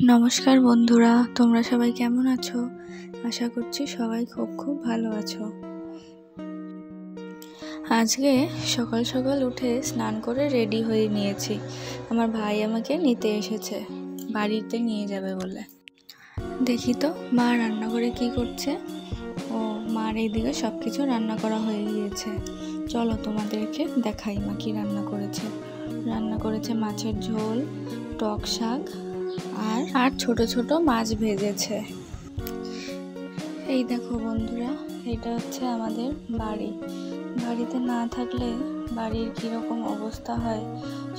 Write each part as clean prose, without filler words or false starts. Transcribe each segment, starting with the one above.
নমস্কার বন্ধুরা, তোমরা সবাই কেমন আছো? আশা করছি সবাই খুব ভালো আছো। আজকে সকাল সকাল উঠে স্নান করে রেডি হয়ে নিয়েছি। আমার ভাই আমাকে নিতে এসেছে, বাড়িতে নিয়ে যাবে বলে। দেখি তো মা রান্না করে কি করছে। ও মার এইদিকে সব কিছু রান্না করা হয়ে গিয়েছে। চলো তোমাদেরকে দেখাই মা কি রান্না করেছে। রান্না করেছে মাছের ঝোল, টক শাক আর ছোট ছোট মাছ ভেজেছে। এই দেখো বন্ধুরা, এটা হচ্ছে আমাদের বাড়ি। বাড়িতে না থাকলে বাড়ির কীরকম অবস্থা হয়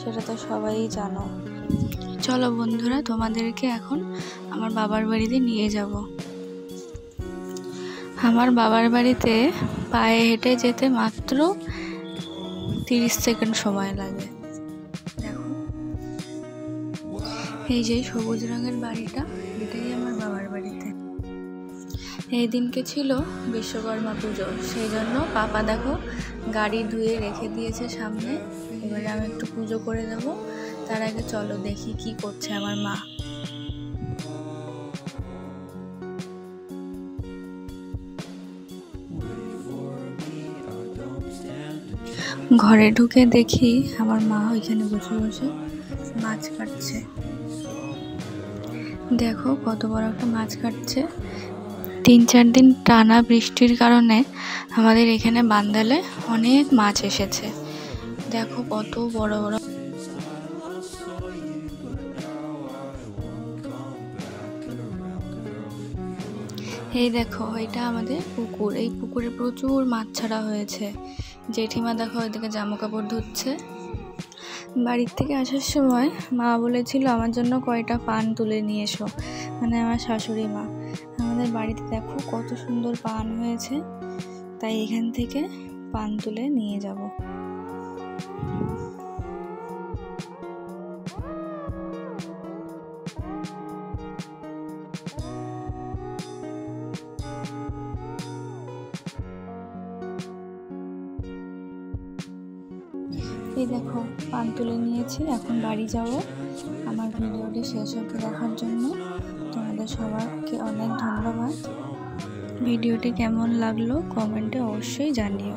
সেটা তো সবাই জানো। চলো বন্ধুরা, তোমাদেরকে এখন আমার বাবার বাড়িতে নিয়ে যাব। আমার বাবার বাড়িতে পায়ে হেঁটে যেতে মাত্র 30 সেকেন্ড সময় লাগে। দেখো, এই যে সবুজ রঙের বাড়িটা, এটাই আমার বাবার বাড়িতে। এই দিনকে ছিল বিশ্বকর্মা পুজো, সেই জন্য পাপা দেখো গাড়ি ধুয়ে রেখে দিয়েছে সামনে। এবারে আমি একটু পুজো করে দেব। তার আগে চলো দেখি কি করছে আমার মা। ঘরে ঢুকে দেখি আমার মা ওইখানে বসে বসে মাছ কাটছে। দেখো কত বড় একটা মাছ কাটছে। 3-4 দিন টানা বৃষ্টির কারণে আমাদের এখানে বান্দালে অনেক মাছ এসেছে। দেখো কত বড় বড়। এই দেখো, এটা আমাদের পুকুর। এই পুকুরে প্রচুর মাছ ছাড়া হয়েছে। জেঠিমা দেখো ওইদিকে জামা কাপড় ধুচ্ছে। বাড়ির থেকে আসার সময় মা বলেছিল আমার জন্য কয়টা পান তুলে নিয়ে এসো, মানে আমার শাশুড়ি মা। আমাদের বাড়িতে দেখো কত সুন্দর পান হয়েছে, তাই এখান থেকে পান তুলে নিয়ে যাব। এই দেখো পান তুলে নিয়েছি, এখন বাড়ি যাব। আমার ভিডিওটি শেষ অবধি দেখার জন্য তোমাদের সবাইকে অনেক ধন্যবাদ। ভিডিওটি কেমন লাগলো কমেন্টে অবশ্যই জানিও।